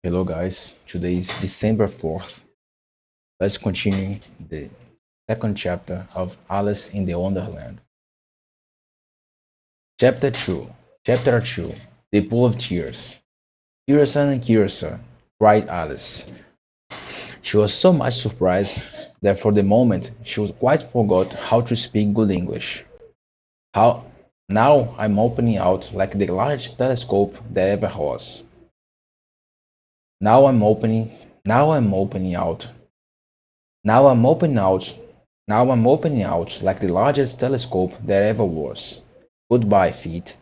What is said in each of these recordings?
Hello guys, today is December 4th. Let's continue the second chapter of Alice in the Wonderland. Chapter 2. Chapter 2. The Pool of Tears. Curiosa and Curiosa, cried Alice. She was so much surprised that for the moment she was quite forgot how to speak good English. How now I'm opening out like the largest telescope that ever was. Now I'm opening now I'm opening out Now I'm opening out Now I'm opening out like the largest telescope there ever was. Goodbye, feet.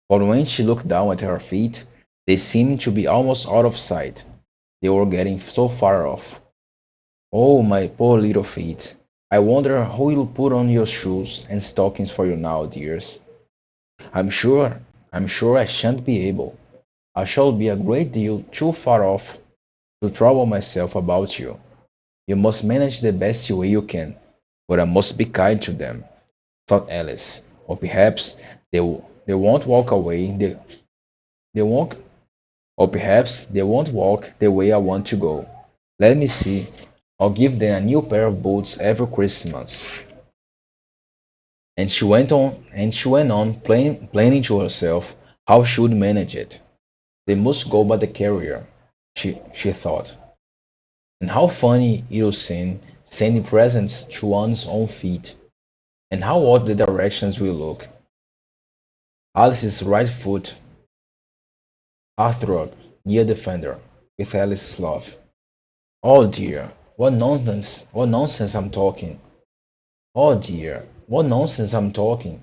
But when she looked down at her feet, they seemed to be almost out of sight. They were getting so far off. Oh, my poor little feet. I wonder who will put on your shoes and stockings for you now, dears. I'm sure, I'm sure I shan't be able. I shall be a great deal too far off to trouble myself about you. You must manage the best way you can, but I must be kind to them, thought Alice. Or perhaps they won't walk away. They won't, or perhaps they won't walk the way I want to go. Let me see. I'll give them a new pair of boots every Christmas. And she went on planning to herself how she would manage it. They must go by the carrier, she thought. And how funny it'll seem sending presents to one's own feet. And how odd the directions will look. Alice's right foot athwart near the fender, with Alice's laugh. Oh dear, what nonsense I'm talking. Oh dear, what nonsense I'm talking.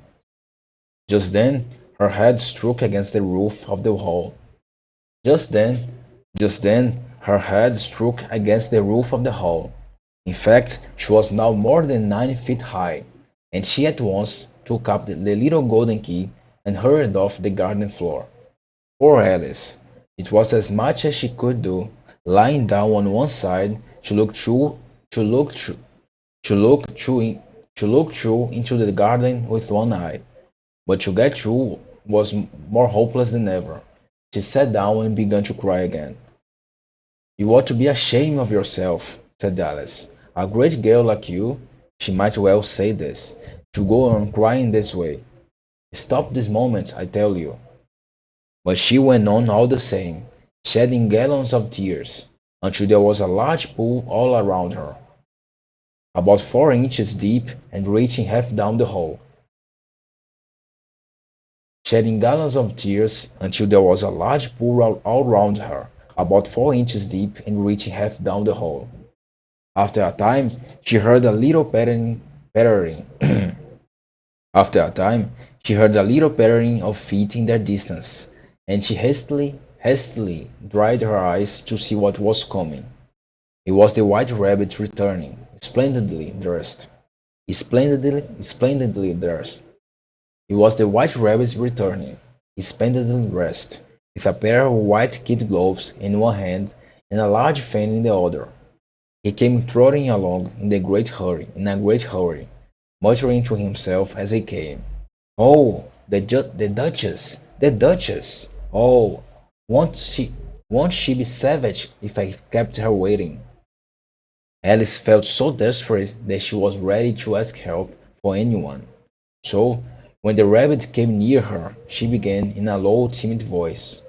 Just then her head struck against the roof of the hall. Just then, just then her head struck against the roof of the hall. In fact, she was now more than 9 feet high, and she at once took up the little golden key and hurried off the garden floor. Poor Alice! It was as much as she could do, lying down on one side, to look through, to look through, to look through into the garden with one eye. But to get through was more hopeless than ever. She sat down and began to cry again. "You ought to be ashamed of yourself," said Alice. "A great girl like you," she might well say this, "to go on crying this way. Stop this moment, I tell you." But she went on all the same, shedding gallons of tears, until there was a large pool all around her, about 4 inches deep and reaching half down the hole. Shedding gallons of tears until there was a large pool all round her, about 4 inches deep and reaching half down the hole. After a time, she heard a little pattering. After a time, she heard a little pattering of feet in the distance, and she hastily dried her eyes to see what was coming. It was the White Rabbit returning, splendidly dressed. It was the White Rabbit returning, splendidly dressed, with a pair of white kid gloves in one hand and a large fan in the other. He came trotting along in a great hurry, muttering to himself as he came. "Oh, the Duchess! The Duchess! Oh, won't she won't she be savage if I kept her waiting?" Alice felt so desperate that she was ready to ask help for anyone. So, when the rabbit came near her, she began in a low, timid voice.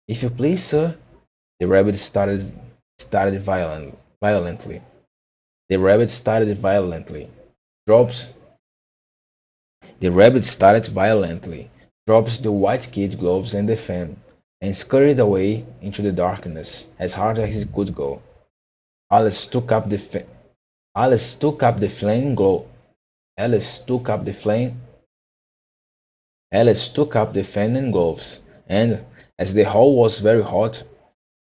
"If you please, sir." The rabbit started violently. The rabbit started violently, dropped The rabbit started violently, dropped the white kid gloves and the fan, and scurried away into the darkness as hard as he could go. Alice took up the fa- Alice took up the flame glow. Alice took up the flame. Alice took up the fan and gloves, and, as the hall was very hot,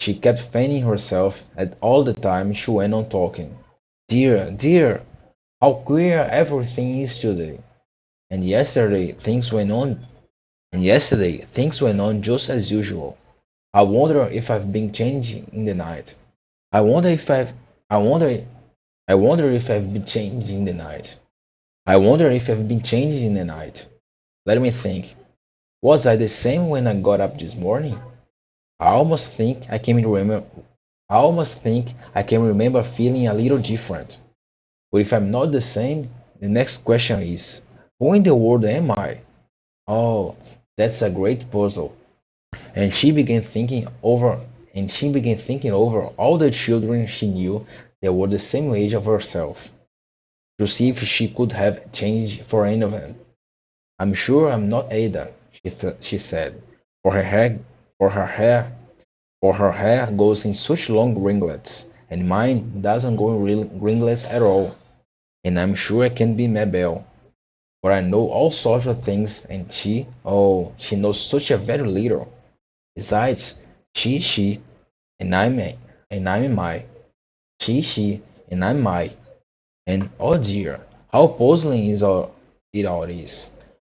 she kept fanning herself at all the time she went on talking. "Dear, dear, how queer everything is today! And yesterday things went on just as usual. I wonder if I've been changing in the night. I wonder if I've I wonder I wonder if I've been changing in the night. I wonder if I've been changing in the night. Let me think. Was I the same when I got up this morning? I almost think I can remember. I almost think I can remember feeling a little different. But if I'm not the same, the next question is, who in the world am I? Oh, that's a great puzzle. And she began thinking over all the children she knew that were the same age of herself, to see if she could have changed for any of them. I'm sure I'm not Ada, she said, for her hair for her hair for her hair goes in such long ringlets, and mine doesn't go in real ringlets at all. And I'm sure I can be Mabel, for I know all sorts of things, and she knows such a very little. Besides, she, and I'm my. She, and I'm my. And oh dear, how puzzling it all is.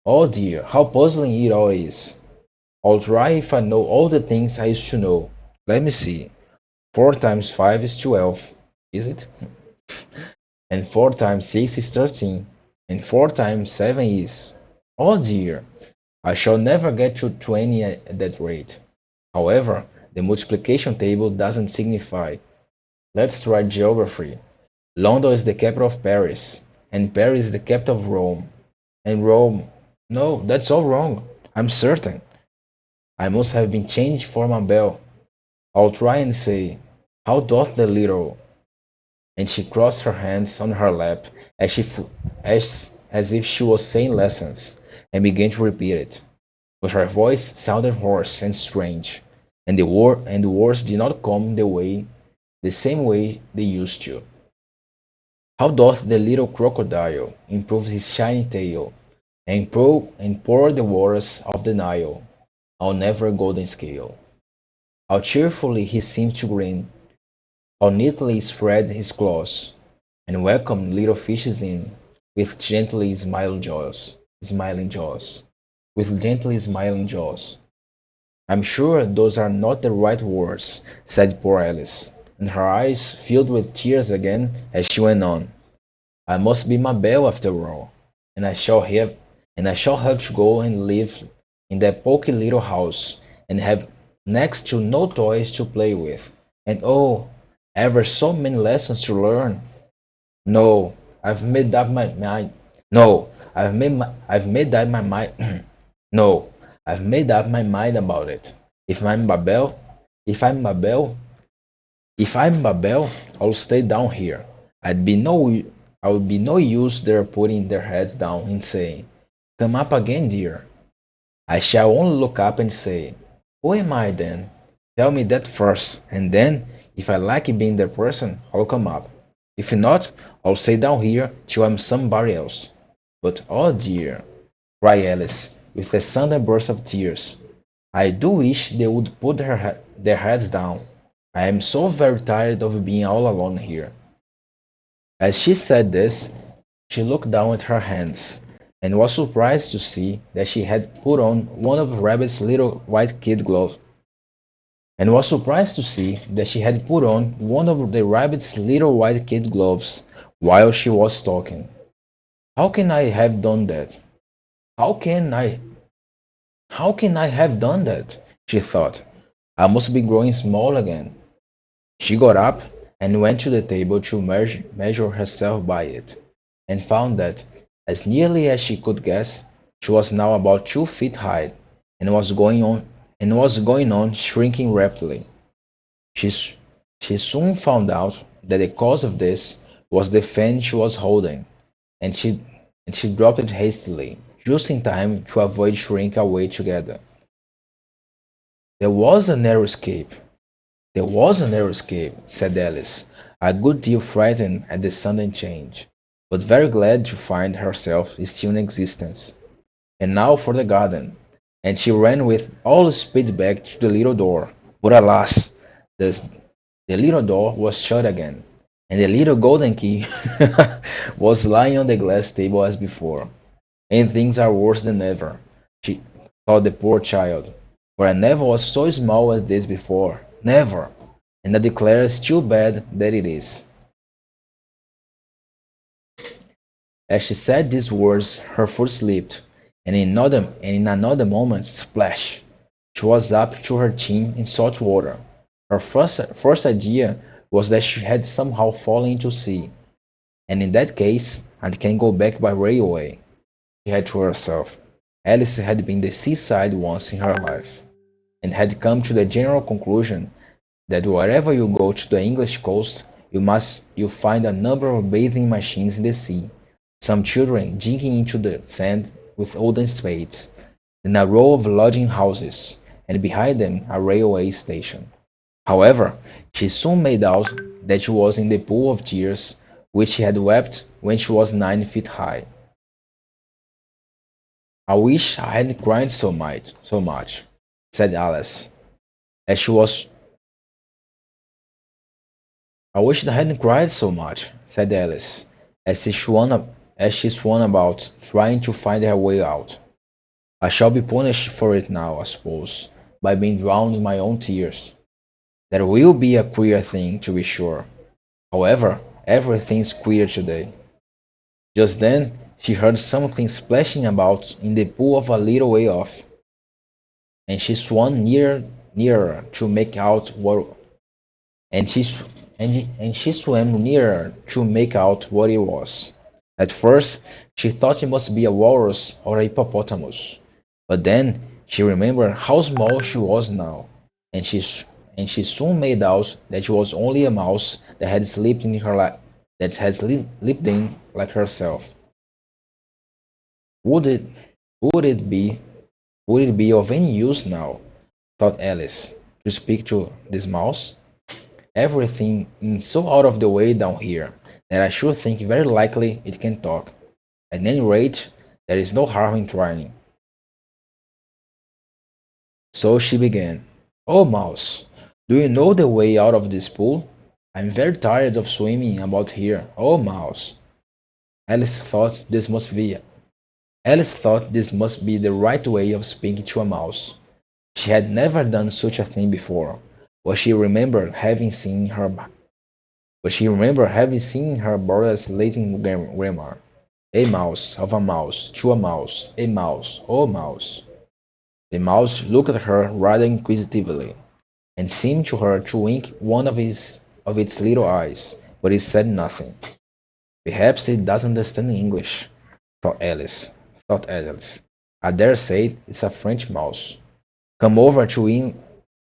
Oh dear, how puzzling it all is. I'll try if I know all the things I used to know. Let me see. 4 times 5 is 12, is it? And 4 times 6 is 13. And 4 times 7 is. Oh dear, I shall never get to 20 at that rate. However, the multiplication table doesn't signify. Let's try geography. London is the capital of Paris, and Paris is the capital of Rome. And Rome. No, that's all wrong. I'm certain. I must have been changed for my bell. I'll try and say, how doth the little. And she crossed her hands on her lap as if she was saying lessons, and began to repeat it. But her voice sounded hoarse and strange, and the words did not come the same way they used to. How doth the little crocodile improve his shiny tail, and pour the waters of the Nile on never golden scale? How cheerfully he seemed to grin, how neatly spread his claws, and welcome little fishes in, with gently smiling jaws, with gently smiling jaws. I'm sure those are not the right words, said poor Alice, and her eyes filled with tears again as she went on. I must be Mabel after all, and I shall have to go and live in that poky little house, and have next to no toys to play with, and oh, ever so many lessons to learn. No, I've made up my mind. No, I've made up my mind. No, I've made up my mind about it. If I'm Babel, if I'm Babel, if I'm Babel, I'll stay down here. I'd be no, I would be no use their putting their heads down and saying, "Come up again, dear." I shall only look up and say, "Who am I then? Tell me that first, and then, if I like being that person, I'll come up. If not, I'll stay down here till I'm somebody else." But oh dear, cried Alice, with a sudden burst of tears, I do wish they would put their heads down. I am so very tired of being all alone here. As she said this, she looked down at her hands, and was surprised to see that she had put on one of Rabbit's little white kid gloves. And was surprised to see that she had put on one of the Rabbit's little white kid gloves while she was talking. How can I have done that? How can I? How can I have done that? She thought. I must be growing small again. She got up and went to the table to measure herself by it, and found that, as nearly as she could guess, she was now about 2 feet high, and was going on shrinking rapidly. She, she soon found out that the cause of this was the fan she was holding, and she dropped it hastily, just in time to avoid shrinking away together. There was a narrow escape. There was a narrow escape, said Alice, a good deal frightened at the sudden change, but very glad to find herself still in existence. And now for the garden. And she ran with all speed back to the little door. But alas, the, the little door was shut again, and the little golden key was lying on the glass table as before. And things are worse than ever, she thought the poor child, for I never was so small as this before, never, and I declare it's too bad that it is. As she said these words, her foot slipped, and in another moment, splash! She was up to her chin in salt water. Her first idea was that she had somehow fallen into sea, and in that case I can go back by railway, she had to herself. Alice had been the seaside once in her life, and had come to the general conclusion that wherever you go to the English coast, you find a number of bathing machines in the sea, some children digging into the sand with wooden spades, then a row of lodging houses, and behind them a railway station. However, she soon made out that she was in the pool of tears which she had wept when she was 9 feet high. "I wish I hadn't cried so much," said Alice, as she was "I wish I hadn't cried so much," said Alice, as she swam about, trying to find her way out. "I shall be punished for it now, I suppose, by being drowned in my own tears. That will be a queer thing, to be sure. However, everything's queer today." Just then she heard something splashing about in the pool a little way off, and she swam nearer to make out what and she swam nearer to make out what it was. At first she thought it must be a walrus or a hippopotamus, but then she remembered how small she was now, and she soon made out that it was only a mouse that had slipped in her that had slipped in like herself. Would it would it be would it be of any use now, thought Alice, to speak to this mouse? Everything is so out of the way down here that I should think very likely it can talk. At any rate, there is no harm in trying. So she began. "Oh, Mouse, do you know the way out of this pool? I'm very tired of swimming about here. Oh, Mouse." Alice thought this must be Alice thought this must be the right way of speaking to a mouse. She had never done such a thing before, but she remembered having seen her brother's Latin grammar. A mouse, of a mouse, to a mouse, a mouse, oh mouse. The mouse looked at her rather inquisitively, and seemed to her to wink one of its little eyes, but it said nothing. "Perhaps it doesn't understand English," thought Alice. "I dare say it's a French mouse. Come over to in,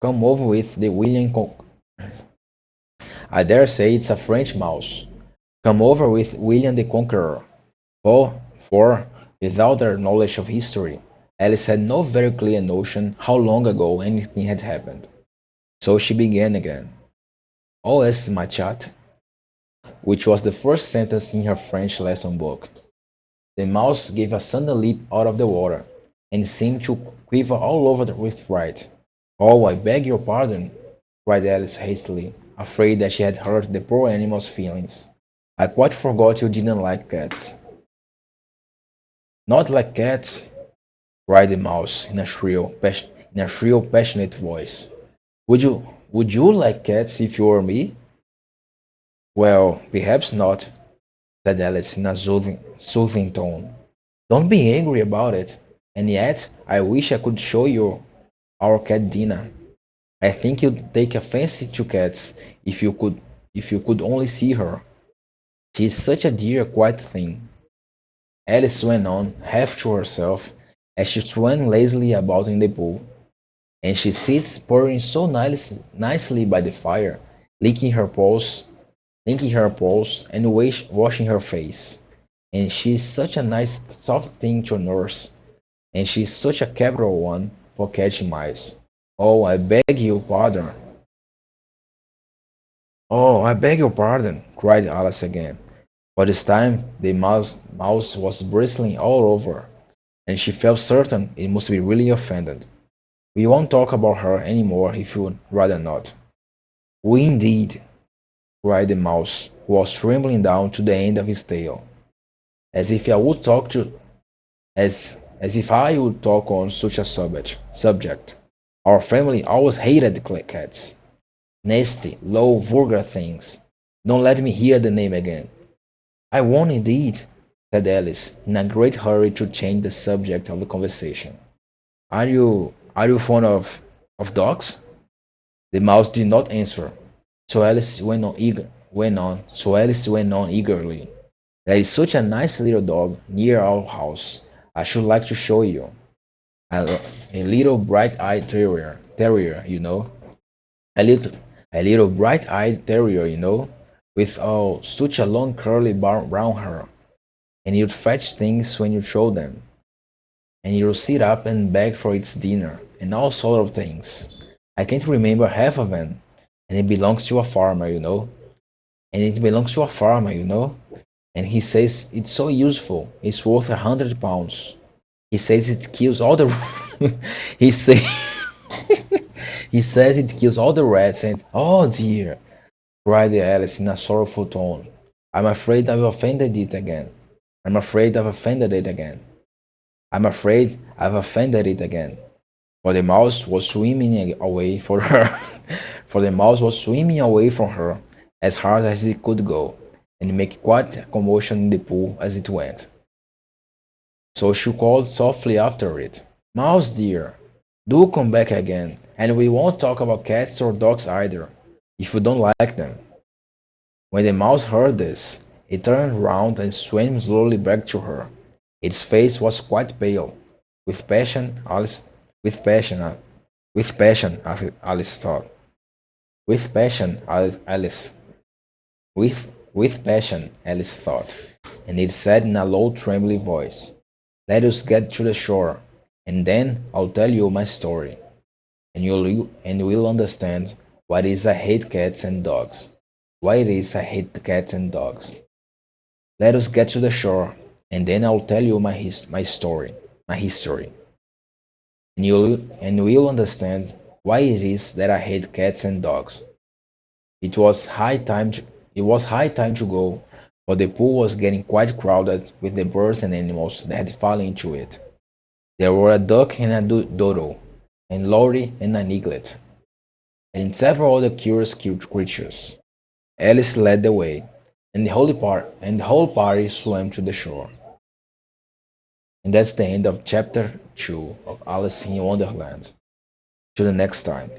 come over with the I dare say it's a French mouse. Come over with William the Conqueror." For, without their knowledge of history, Alice had no very clear notion how long ago anything had happened. So she began again. "Oh, est ma chat," which was the first sentence in her French lesson book. The mouse gave a sudden leap out of the water, and seemed to quiver all over with fright. "Oh, I beg your pardon," cried Alice hastily, afraid that she had hurt the poor animal's feelings. "I quite forgot you didn't like cats." "Not like cats?" cried the mouse in a shrill, passionate voice. Would you like cats if you were me?" "Well, perhaps not," said Alice in a soothing tone. "Don't be angry about it. And yet I wish I could show you our cat Dinah. I think you'd take a fancy to cats if you could only see her. She is such a dear, quiet thing." Alice went on, half to herself, as she swam lazily about in the pool. "And she sits purring so nicely by the fire, licking her paws, and washing her face. And she is such a nice, soft thing to nurse, and she is such a capital one for catching mice. Oh, I beg your pardon." "Oh, I beg your pardon," cried Alice again. But this time the mouse was bristling all over, and she felt certain it must be really offended. "We won't talk about her any more if you'd rather not." "We indeed," cried the mouse, who was trembling down to the end of his tail. "As if I would talk to as if I would talk on such a subject. Our family always hated cats. Nasty, low, vulgar things. Don't let me hear the name again." "I won't indeed," said Alice, in a great hurry to change the subject of the conversation. Are you fond of dogs? The mouse did not answer. So Alice went on eagerly. There is such a nice little dog near our house. I should like to show you. A, a little bright-eyed terrier, you know. A little, a little bright-eyed terrier, you know, with such a long curly brown hair. And you'd fetch things when you throw them. And you'll sit up and beg for its dinner, and all sort of things. I can't remember half of them. And it belongs to a farmer, you know. And it belongs to a farmer, you know. And he says it's so useful. It's worth £100. He says it kills all the. he say. he says it kills all the rats. And oh dear, cried Alice in a sorrowful tone. I'm afraid I've offended it again. I'm afraid I've offended it again. I'm afraid I've offended it again. For the mouse was swimming away for her. For the mouse was swimming away from her as hard as it could go, and make quite a commotion in the pool as it went. So she called softly after it, Mouse dear, do come back again, and we won't talk about cats or dogs either, if you don't like them. When the mouse heard this, it turned round and swam slowly back to her. Its face was quite pale. With passion, Alice, with passion, with passion, Alice thought. With passion, Alice, with passion, Alice thought, and it said in a low, trembling voice, Let us get to the shore, and then I'll tell you my story, and you'll understand why it is I hate cats and dogs. Why it is I hate cats and dogs. Let us get to the shore, and then I'll tell you my story, my history, and you'll understand why it is that I hate cats and dogs. It was high time to, it was high time to go, for the pool was getting quite crowded with the birds and animals that had fallen into it. There were a duck and a dodo, and Lorry and a eaglet, and several other curious creatures. Alice led the way, and the whole party swam to the shore. And that's the end of chapter 2 of Alice in Wonderland. Till the next time.